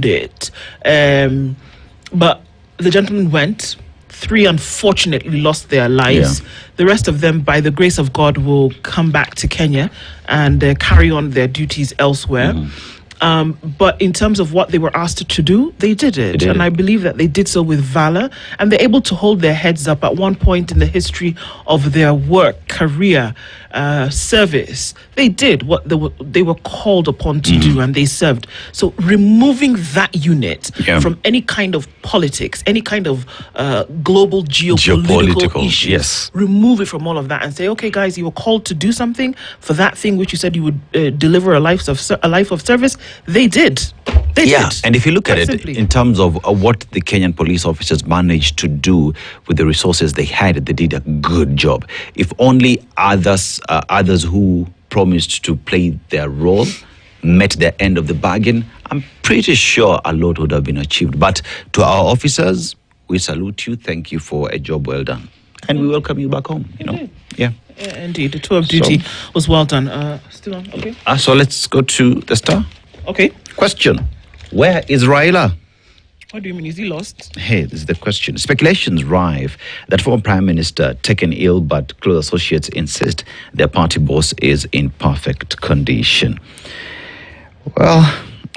it. But the gentleman went. 3 unfortunately lost their lives. Yeah. The rest of them, by the grace of God, will come back to Kenya and carry on their duties elsewhere. But in terms of what they were asked to do, they did it. And I believe that they did so with valor. And they're able to hold their heads up at one point in the history of their work, career, service. They did what they were called upon to do, and they served. So removing that unit from any kind of politics, any kind of global geopolitical issues, remove it from all of that and say, okay, guys, you were called to do something for that thing which you said you would deliver a life of service. They did. They did. And if you look at it simply, in terms of what the Kenyan police officers managed to do with the resources they had, they did a good job. If only others who promised to play their role met their end of the bargain, I'm pretty sure a lot would have been achieved. But to our officers, we salute you. Thank you for a job well done. And we welcome you back home, you know. Yeah. Indeed, the tour of duty was well done. Still on, okay. So let's go to the Star. Okay. Question. Where is Raila? What do you mean? Is he lost? Hey, this is the question. Speculations rife that former Prime Minister taken ill, but close associates insist their party boss is in perfect condition. Well,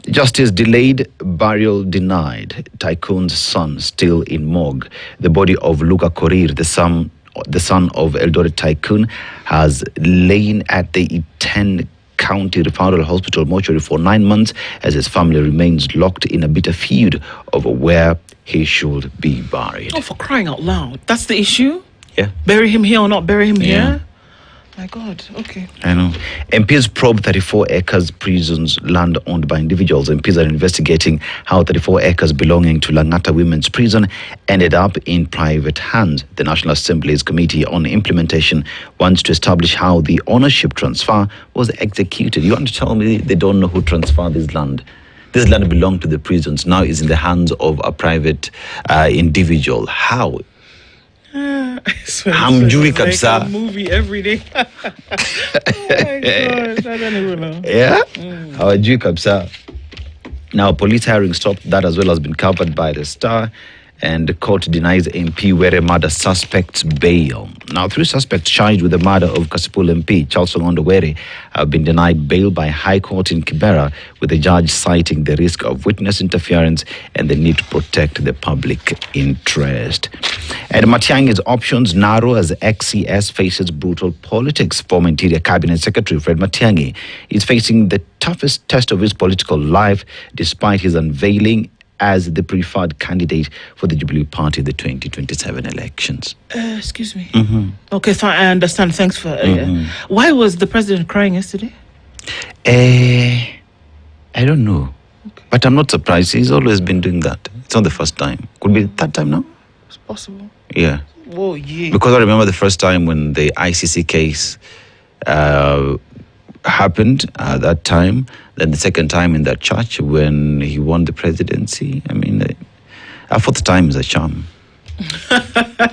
justice delayed, burial denied. Tycoon's son still in morgue. The body of Luka Korir, the son of Eldoret tycoon, has lain at the 10 County Referral Hospital mortuary for 9 months as his family remains locked in a bitter feud over where he should be buried. Oh, for crying out loud. That's the issue? Yeah. Bury him here or not bury him here? My God, okay. I know. MPs probe 34 acres prisons land owned by individuals. MPs are investigating how 34 acres belonging to Langata Women's Prison ended up in private hands. The National Assembly's Committee on Implementation wants to establish how the ownership transfer was executed. You want to tell me they don't know who transferred this land? This land belonged to the prisons, now is in the hands of a private individual. How? Hamjui kabisa. Like a movie every day. Oh my God, I don't even know. Yeah? Hawajui kabisa. Now, police hiring stopped. That as well has been covered by the Star. And the court denies MP Were murder suspects bail. Now, 3 suspects charged with the murder of Kasipul MP Charles Ongondo Were have been denied bail by High Court in Kibera, with the judge citing the risk of witness interference and the need to protect the public interest. And Matiang'i's options narrow as XCS faces brutal politics. Former Interior Cabinet Secretary Fred Matiang'i is facing the toughest test of his political life despite his unveiling as the preferred candidate for the Jubilee Party in the 2027 elections. Excuse me. Okay, fine, I understand. Thanks for... why was the president crying yesterday? I don't know. Okay. But I'm not surprised. He's always been doing that. It's not the first time. Could be the third time now? It's possible. Yeah. Oh, yeah. Because I remember the first time when the ICC case happened at that time, then the second time in that church when he won the presidency. I mean, a fourth time is a charm.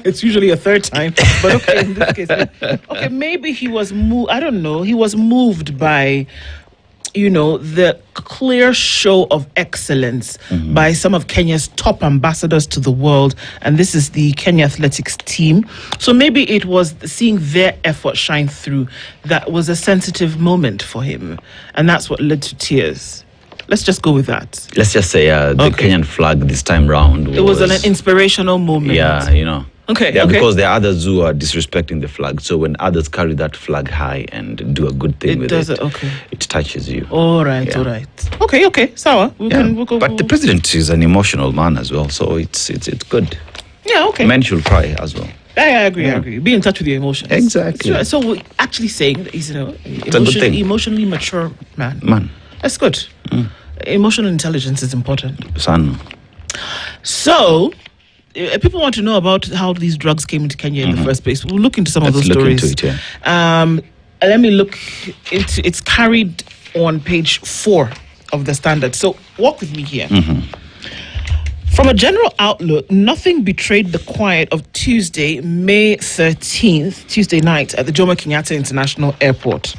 It's usually a third time, but okay, in this case, okay, maybe he was moved. I don't know. He was moved by, you know, the clear show of excellence by some of Kenya's top ambassadors to the world, and this is the Kenya athletics team. So maybe it was seeing their effort shine through that was a sensitive moment for him, and that's what led to tears. Let's just go with that. Let's just say the Kenyan flag this time round it was an inspirational moment. Yeah, you know. Okay. Yeah, because there are others who are disrespecting the flag. So when others carry that flag high and do a good thing with it, it touches you. All right, all right. Okay, Sawa. We'll go. But the president is an emotional man as well, so it's good. Yeah, okay. Men should cry as well. I agree. Be in touch with your emotions. Exactly. So we're actually saying that he's emotionally mature man. That's good. Emotional intelligence is important. Son. So, people want to know about how these drugs came into Kenya in the first place. We'll look into some of those stories. Let's look into it, yeah. Let me look into it's carried on page 4 of the Standard. So, walk with me here. From a general outlook, nothing betrayed the quiet of Tuesday, May 13th, Tuesday night, at the Jomo Kenyatta International Airport.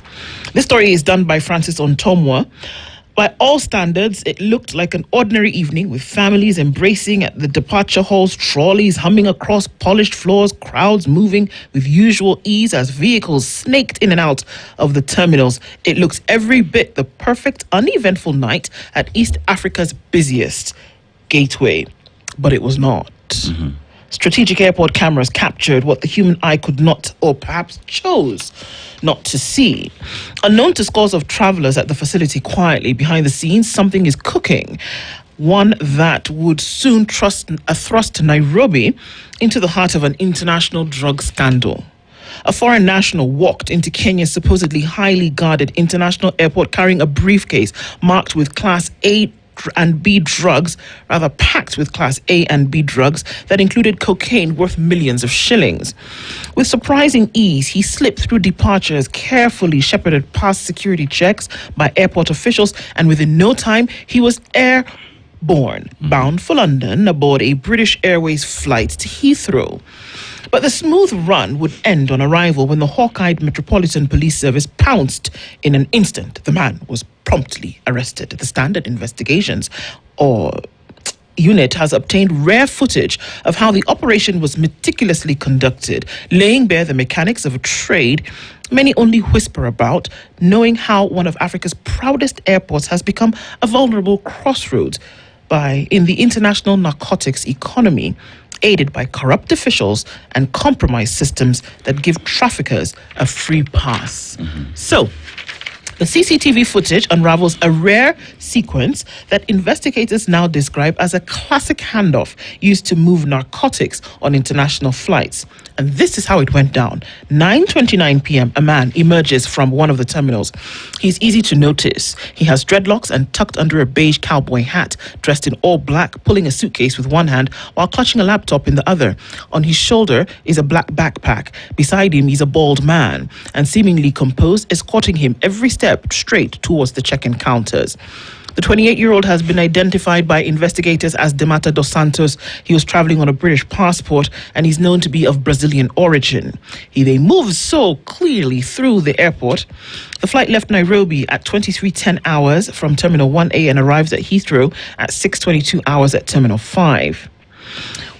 This story is done by Francis Ontomwa. By all standards, it looked like an ordinary evening with families embracing at the departure halls, trolleys humming across polished floors, crowds moving with usual ease as vehicles snaked in and out of the terminals. It looked every bit the perfect, uneventful night at East Africa's busiest gateway. But it was not. Strategic airport cameras captured what the human eye could not, or perhaps chose not to see. Unknown to scores of travelers at the facility, quietly behind the scenes, something is cooking. One that would soon thrust Nairobi into the heart of an international drug scandal. A foreign national walked into Kenya's supposedly highly guarded international airport carrying a briefcase marked with Class A and B drugs, rather packed with Class A and B drugs that included cocaine worth millions of shillings. With surprising ease, he slipped through departures, carefully shepherded past security checks by airport officials, and within no time, he was airborne, bound for London aboard a British Airways flight to Heathrow. But the smooth run would end on arrival when the hawk-eyed Metropolitan Police Service pounced in an instant. The man was promptly arrested. The Standard Investigations Unit has obtained rare footage of how the operation was meticulously conducted, laying bare the mechanics of a trade many only whisper about, knowing how one of Africa's proudest airports has become a vulnerable crossroads in the international narcotics economy, aided by corrupt officials and compromised systems that give traffickers a free pass. So, the CCTV footage unravels a rare sequence that investigators now describe as a classic handoff used to move narcotics on international flights. And this is how it went down. 9:29 p.m., a man emerges from one of the terminals. He's easy to notice. He has dreadlocks and tucked under a beige cowboy hat, dressed in all black, pulling a suitcase with one hand while clutching a laptop in the other. On his shoulder is a black backpack. Beside him is a bald man, and seemingly composed, escorting him every step straight towards the check-in counters. The 28-year-old has been identified by investigators as Demata dos Santos. He was traveling on a British passport and he's known to be of Brazilian origin. They moved so clearly through the airport. The flight left Nairobi at 23:10 hours from Terminal 1A and arrives at Heathrow at 6:22 hours at Terminal 5.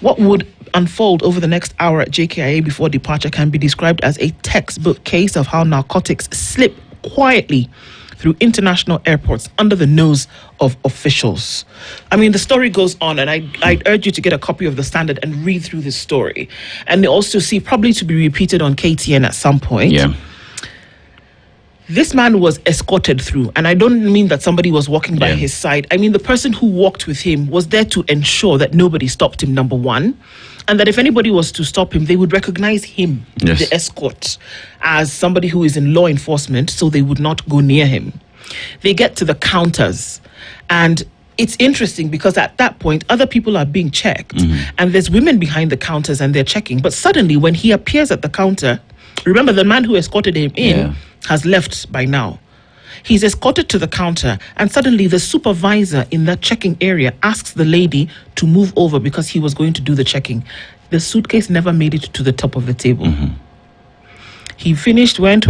What would unfold over the next hour at JKIA before departure can be described as a textbook case of how narcotics slip quietly through international airports under the nose of officials. I mean, the story goes on, and I'd urge you to get a copy of The Standard and read through this story. And also see, probably to be repeated on KTN at some point. Yeah. This man was escorted through, and I don't mean that somebody was walking by his side. I mean, the person who walked with him was there to ensure that nobody stopped him, number one, and that if anybody was to stop him, they would recognize him, the escort, as somebody who is in law enforcement, so they would not go near him. They get to the counters, and it's interesting because at that point, other people are being checked, and there's women behind the counters and they're checking. But suddenly, when he appears at the counter, remember the man who escorted him in has left by now. He's escorted to the counter, and suddenly the supervisor in that checking area asks the lady to move over because he was going to do the checking. The suitcase never made it to the top of the table. He finished, went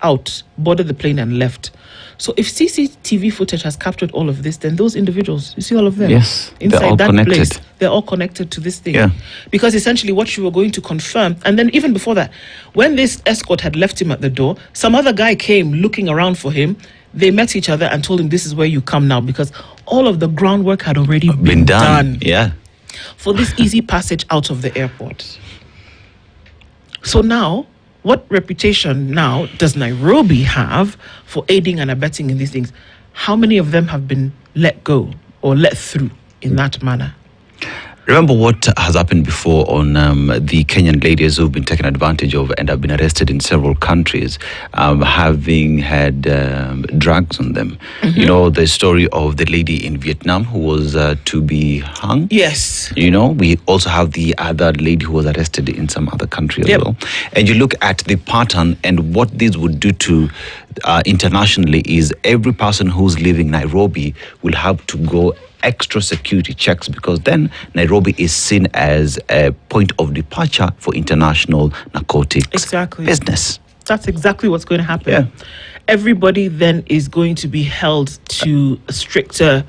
out, boarded the plane and left. So if CCTV footage has captured all of this, then those individuals, you see all of them? Yes, inside they're all that connected. place, they're all connected to this thing. Yeah. Because essentially what you were going to confirm, and then even before that, when this escort had left him at the door, some other guy came looking around for him. They met each other and told him, this is where you come now, because all of the groundwork had already been done. Yeah. For this easy passage out of the airport. So now, what reputation now does Nairobi have for aiding and abetting in these things? How many of them have been let go or let through in that manner? Remember what has happened before on the Kenyan ladies who've been taken advantage of and have been arrested in several countries, having had drugs on them. You know, the story of the lady in Vietnam who was to be hung. Yes. You know, we also have the other lady who was arrested in some other country as well. And you look at the pattern and what this would do to internationally is every person who's leaving Nairobi will have to go extra security checks, because then Nairobi is seen as a point of departure for international narcotics business. That's exactly what's going to happen. Yeah. everybody then is going to be held to stricter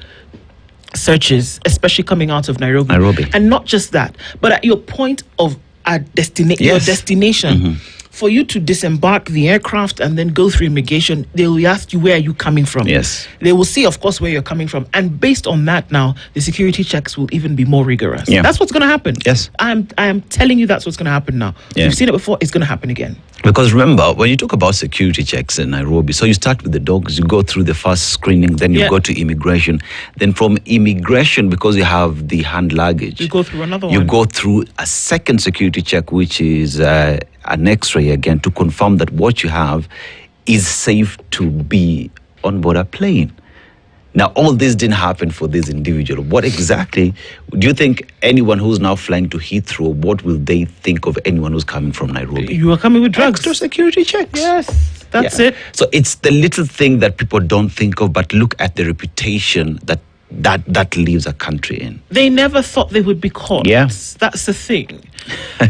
searches, especially coming out of Nairobi. And not just that, but at your point of your destination, for you to disembark the aircraft and then go through immigration, they will ask you, where are you coming from? Yes. They will see, of course, where you're coming from. And based on that now, the security checks will even be more rigorous. Yeah. That's what's going to happen. Yes. I am telling you that's what's going to happen now. Yeah. You've seen it before, it's going to happen again. Because remember, when you talk about security checks in Nairobi, so you start with the dogs, you go through the first screening, then you go to immigration. Then from immigration, because you have the hand luggage, you go through another one. You go through a second security check, which is an X-ray again, to confirm that what you have is safe to be on board a plane. Now, all this didn't happen for this individual. What exactly do you think anyone who's now flying to Heathrow, what will they think of anyone who's coming from Nairobi? You are coming with drugs. Extra security checks. Yes, that's it. So it's the little thing that people don't think of, but look at the reputation that leaves a country in. They never thought they would be caught. Yeah. That's the thing.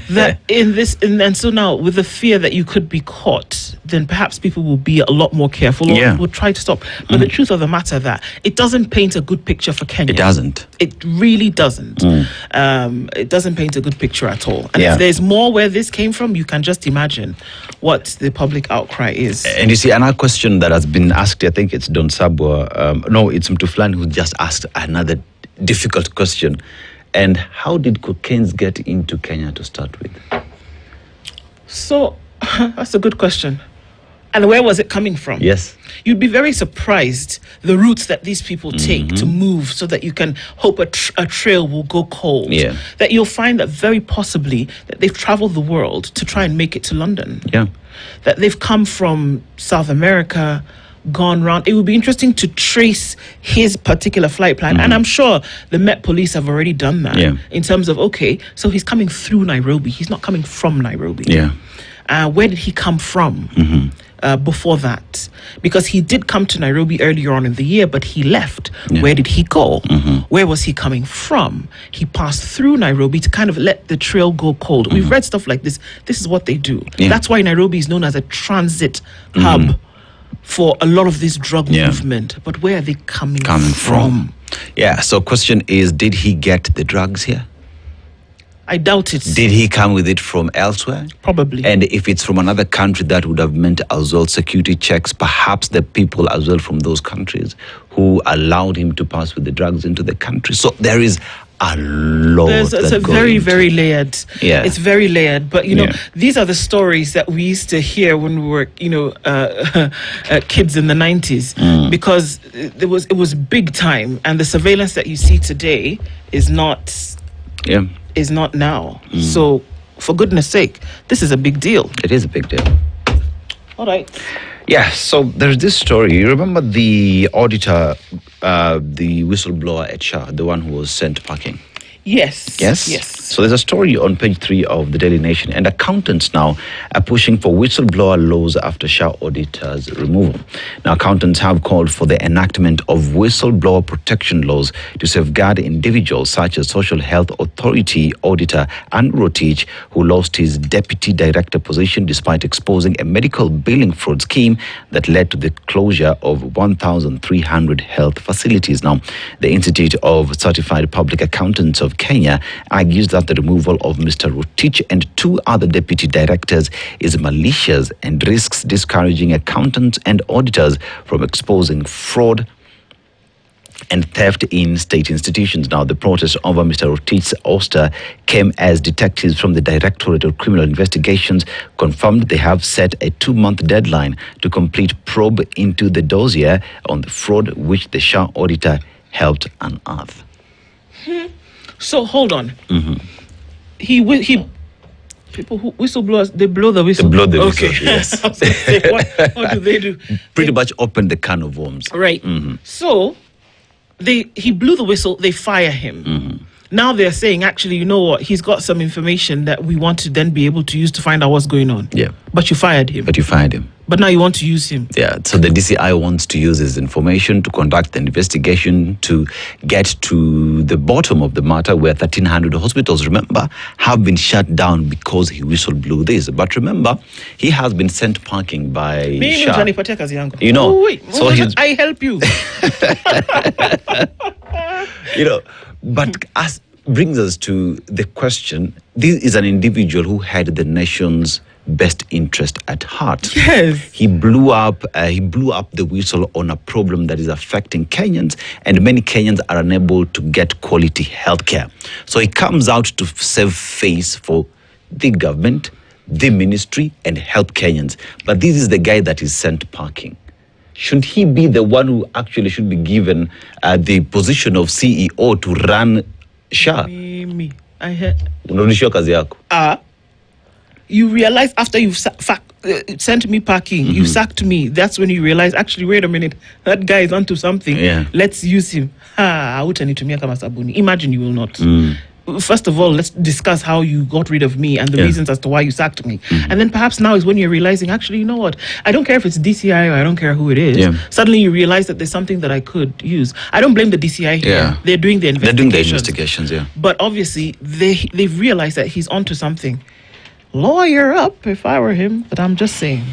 And so now, with the fear that you could be caught, then perhaps people will be a lot more careful or will try to stop. But the truth of the matter that it doesn't paint a good picture for Kenya. It doesn't. It really doesn't. It doesn't paint a good picture at all. And if there's more where this came from, you can just imagine what the public outcry is. And you see, another question that has been asked, I think it's Don Sabwa, no, it's Mtuflani who just asked another difficult question. And how did cocaines get into Kenya to start with? So, that's a good question. And where was it coming from? Yes. You'd be very surprised the routes that these people take to move so that you can hope a trail will go cold. Yeah. That you'll find that very possibly that they've traveled the world to try and make it to London. Yeah. That they've come from South America, gone round. It would be interesting to trace his particular flight plan. And I'm sure the Met Police have already done that in terms of, okay, so he's coming through Nairobi. He's not coming from Nairobi. Yeah. Where did he come from before that? Because he did come to Nairobi earlier on in the year, but he left. Yeah. Where did he go? Where was he coming from? He passed through Nairobi to kind of let the trail go cold. We've read stuff like this. This is what they do. Yeah. That's why Nairobi is known as a transit hub for a lot of this drug movement. But where are they coming from? Yeah, so question is, did he get the drugs here? I doubt it. Did he come with it from elsewhere? Probably. And if it's from another country, that would have meant as well security checks, perhaps the people as well from those countries who allowed him to pass with the drugs into the country. So there is a lot. It's a very, very layered. Yeah. It's very layered. But, you know, these are the stories that we used to hear when we were, you know, kids in the 90s. Because it was big time. And the surveillance that you see today is not... is not now. So, for goodness sake, this is a big deal. It is a big deal. All right. Yeah, so there's this story. You remember the auditor, the whistleblower at Shah, the one who was sent packing? Yes. Yes? Yes. So there's a story on page 3 of the Daily Nation, and accountants now are pushing for whistleblower laws after Shah auditor's removal. Now, accountants have called for the enactment of whistleblower protection laws to safeguard individuals such as Social Health Authority auditor Andrew Rotich, who lost his deputy director position despite exposing a medical billing fraud scheme that led to the closure of 1,300 health facilities. Now, the Institute of Certified Public Accountants of Kenya argues that the removal of Mr. Rotich and 2 other deputy directors is malicious and risks discouraging accountants and auditors from exposing fraud and theft in state institutions. Now, the protest over Mr. Rotich's ouster came as detectives from the Directorate of Criminal Investigations confirmed they have set a 2-month deadline to complete probe into the dossier on the fraud which the Shah auditor helped unearth. So hold on. People who whistleblowers, they blow the whistle. They blow the whistle, yes. What do they do? Pretty much open the can of worms. Right. So he blew the whistle. They fire him. Now they're saying, actually, you know what? He's got some information that we want to then be able to use to find out what's going on. Yeah. But you fired him. But now you want to use him. Yeah. So the DCI wants to use his information to conduct an investigation to get to the bottom of the matter, where 1,300 hospitals, remember, have been shut down because he whistle-blew this. But remember, he has been sent packing by Shah. You know, oh, wait. So I help you. You know, but as brings us to the question, this is an individual who had the nation's best interest at heart. Yes. He blew up the whistle on a problem that is affecting Kenyans, and many Kenyans are unable to get quality healthcare. So he comes out to save face for the government, the ministry, and help Kenyans. But this is the guy that is sent packing. Should he be the one who actually should be given the position of CEO to run Shah? Me. I heard. You realize after you've sent me packing, you sacked me. That's when you realize, actually, wait a minute, that guy is onto something. Yeah. Let's use him. Imagine you will not. First of all, let's discuss how you got rid of me and the reasons as to why you sacked me. And then perhaps now is when you're realizing, actually, you know what? I don't care if it's DCI or I don't care who it is. Yeah. Suddenly you realize that there's something that I could use. I don't blame the DCI here. Yeah. They're doing the investigations. Yeah. But obviously, they've realized that he's onto something. Lawyer up if I were him, but I'm just saying.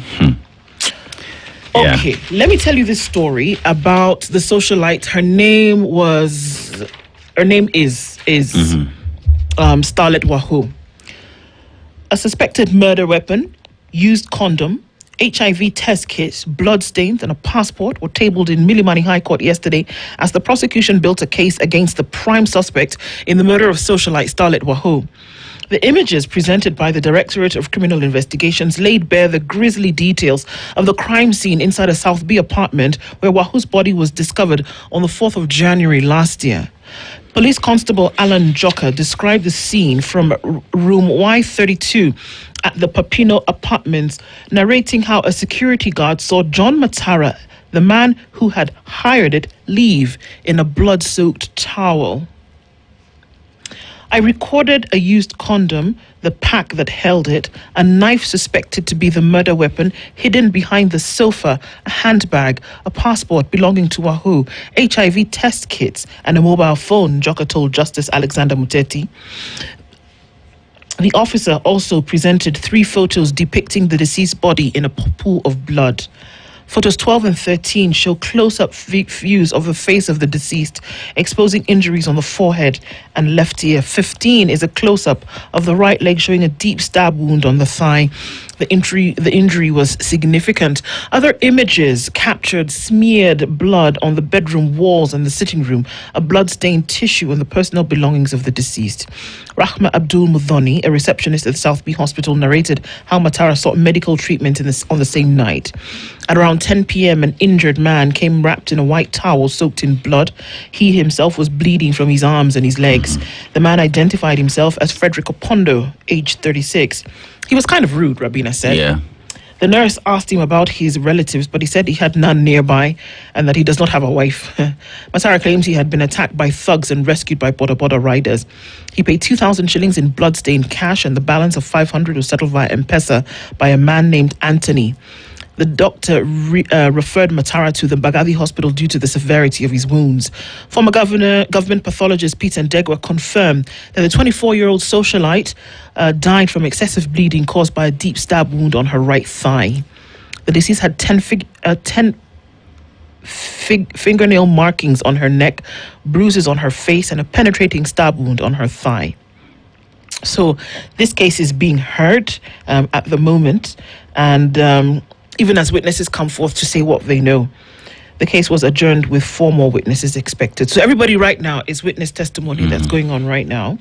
Okay, let me tell you this story about the socialite. Her name is Starlet Wahoo. A suspected murder weapon, used condom, HIV test kit, blood stains, and a passport were tabled in Milimani High Court yesterday as the prosecution built a case against the prime suspect in the murder of socialite Starlet Wahoo. The images presented by the Directorate of Criminal Investigations laid bare the grisly details of the crime scene inside a South B apartment where Wahoo's body was discovered on the 4th of January last year. Police Constable Alan Joka described the scene from room Y32 at the Papino Apartments, narrating how a security guard saw John Matara, the man who had hired it, leave in a blood-soaked towel. I recorded a used condom, the pack that held it, a knife suspected to be the murder weapon hidden behind the sofa, a handbag, a passport belonging to Wahoo, HIV test kits, and a mobile phone, Joka told Justice Alexander Muteti. The officer also presented 3 photos depicting the deceased body in a pool of blood. Photos 12 and 13 show close-up views of the face of the deceased, exposing injuries on the forehead and left ear. 15 is a close-up of the right leg showing a deep stab wound on the thigh. The injury was significant. Other images captured smeared blood on the bedroom walls and the sitting room, a blood-stained tissue and the personal belongings of the deceased. Rahma Abdul Mudhoni, a receptionist at the South B Hospital, narrated how Matara sought medical treatment on the same night. At around 10 p.m., an injured man came wrapped in a white towel soaked in blood. He himself was bleeding from his arms and his legs. The man identified himself as Frederick Opondo, aged 36. He was kind of rude, Rabina said. Yeah. The nurse asked him about his relatives, but he said he had none nearby and that he does not have a wife. Matara claims he had been attacked by thugs and rescued by Boda Boda riders. He paid 2,000 shillings in blood-stained cash, and the balance of 500 was settled via M-Pesa by a man named Anthony. The doctor referred Matara to the Mbagathi hospital due to the severity of his wounds. Former government pathologist Peter Ndegwa confirmed that the 24-year-old socialite died from excessive bleeding caused by a deep stab wound on her right thigh. The deceased had 10 fingernail markings on her neck, bruises on her face, and a penetrating stab wound on her thigh. So this case is being heard at the moment, and even as witnesses come forth to say what they know. The case was adjourned with 4 more witnesses expected. So everybody right now is witness testimony that's going on right now.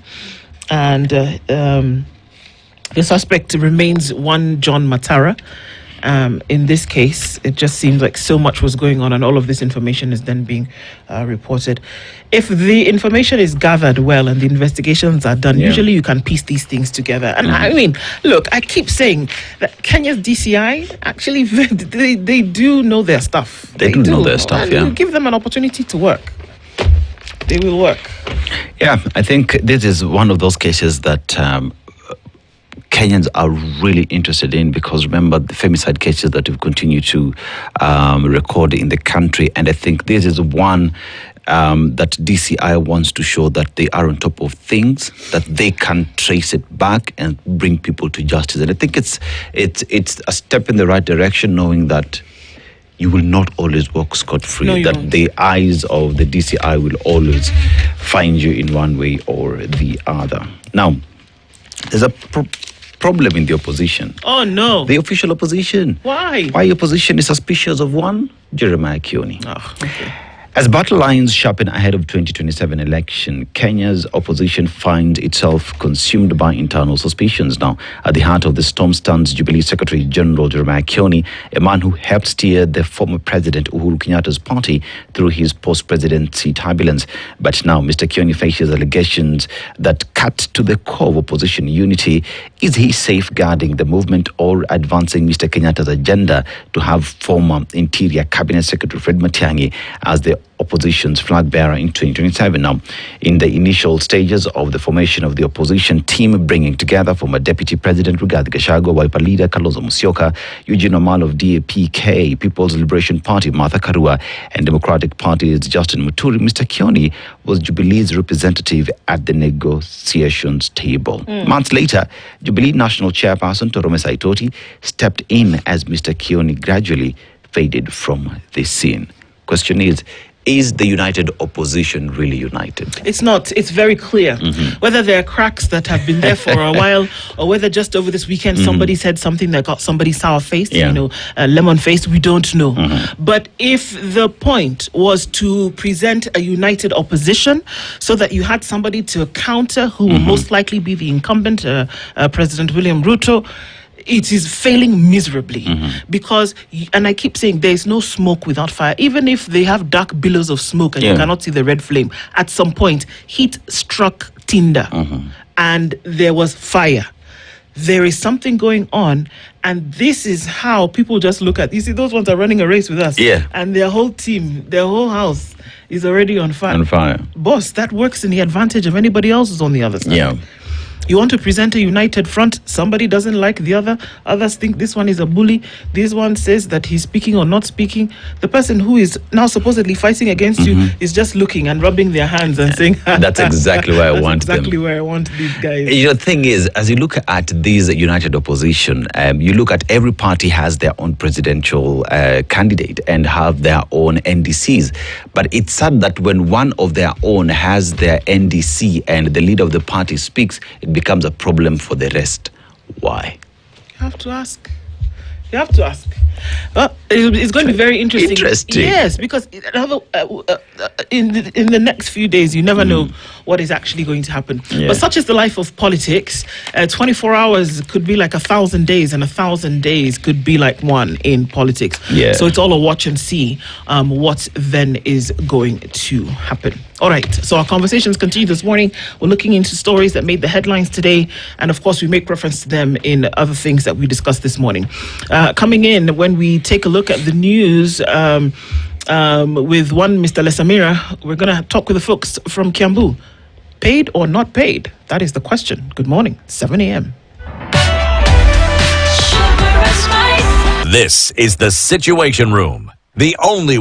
And the suspect remains one John Matara. In this case, it just seems like so much was going on, and all of this information is then being reported. If the information is gathered well and the investigations are done, usually you can piece these things together. And I mean, look, I keep saying that Kenya's DCI, actually, they do know their stuff. They do know their stuff, and you give them an opportunity to work. They will work. Yeah. Yeah, I think this is one of those cases that Kenyans are really interested in, because remember the femicide cases that we've continued to record in the country, and I think this is one that DCI wants to show that they are on top of things, that they can trace it back and bring people to justice. And I think it's a step in the right direction, knowing that you will not always walk scot-free, No, that won't. the eyes of the DCI will always find you in one way or the other. Now, there's a problem in the opposition. Oh, no. The official opposition. Why? Why opposition is suspicious of one? Jeremiah Kioni. Oh, okay. As battle lines sharpen ahead of 2027 election, Kenya's opposition finds itself consumed by internal suspicions. Now, at the heart of the storm stands Jubilee Secretary General Jeremiah Kioni, a man who helped steer the former President Uhuru Kenyatta's party through his post-presidency turbulence. But now, Mr. Kioni faces allegations that cut to the core of opposition unity. Is he safeguarding the movement or advancing Mr. Kenyatta's agenda to have former Interior Cabinet Secretary Fred Matiang'i as the opposition's flag bearer in 2027? Now, in the initial stages of the formation of the opposition team, bringing together former Deputy President Rigathi Gachagua, Wiper leader Kalonzo Musyoka, Eugene Wamalwa of DAP-K, People's Liberation Party Martha Karua, and Democratic Party's Justin Muturi, Mr. Kioni was Jubilee's representative at the negotiations table. Months later, Jubilee National Chairperson Torome Saitoti stepped in as Mr. Kioni gradually faded from the scene. Question is the united opposition really united? It's not. It's very clear. Whether there are cracks that have been there for a while, or whether just over this weekend somebody said something that got somebody sour-faced, lemon-faced, we don't know. But if the point was to present a united opposition so that you had somebody to counter who will most likely be the incumbent, President William Ruto, it is failing miserably because, and I keep saying, there is no smoke without fire. Even if they have dark billows of smoke and you cannot see the red flame, at some point, heat struck tinder and there was fire. There is something going on, and this is how people just look at. You see, those ones are running a race with us, and their whole team, their whole house is already on fire. On fire. Boss, that works in the advantage of anybody else who's on the other side. You want to present a united front, somebody doesn't like the other, others think this one is a bully, this one says that he's speaking or not speaking. The person who is now supposedly fighting against you is just looking and rubbing their hands and saying, that's exactly where I want them. Exactly where I want these guys. You know, the thing is, as you look at these united opposition, you look at every party has their own presidential candidate and have their own NDCs. But it's sad that when one of their own has their NDC and the leader of the party speaks, it becomes a problem for the rest. Why? You have to ask. You have to ask. Well, it's going to be very interesting. Yes, because in the next few days, you never know what is actually going to happen. But such is the life of politics. 24 hours could be like 1,000 days, and 1,000 days could be like one in politics. So it's all a watch and see what then is going to happen. All right, so our conversations continue this morning. We're looking into stories that made the headlines today, and of course we make reference to them in other things that we discussed this morning. Coming in, when we take a look at the news with one Mr. Lesamira, we're going to talk with the folks from Kiambu. Paid or not paid? That is the question. Good morning, 7 a.m. This is the Situation Room, the only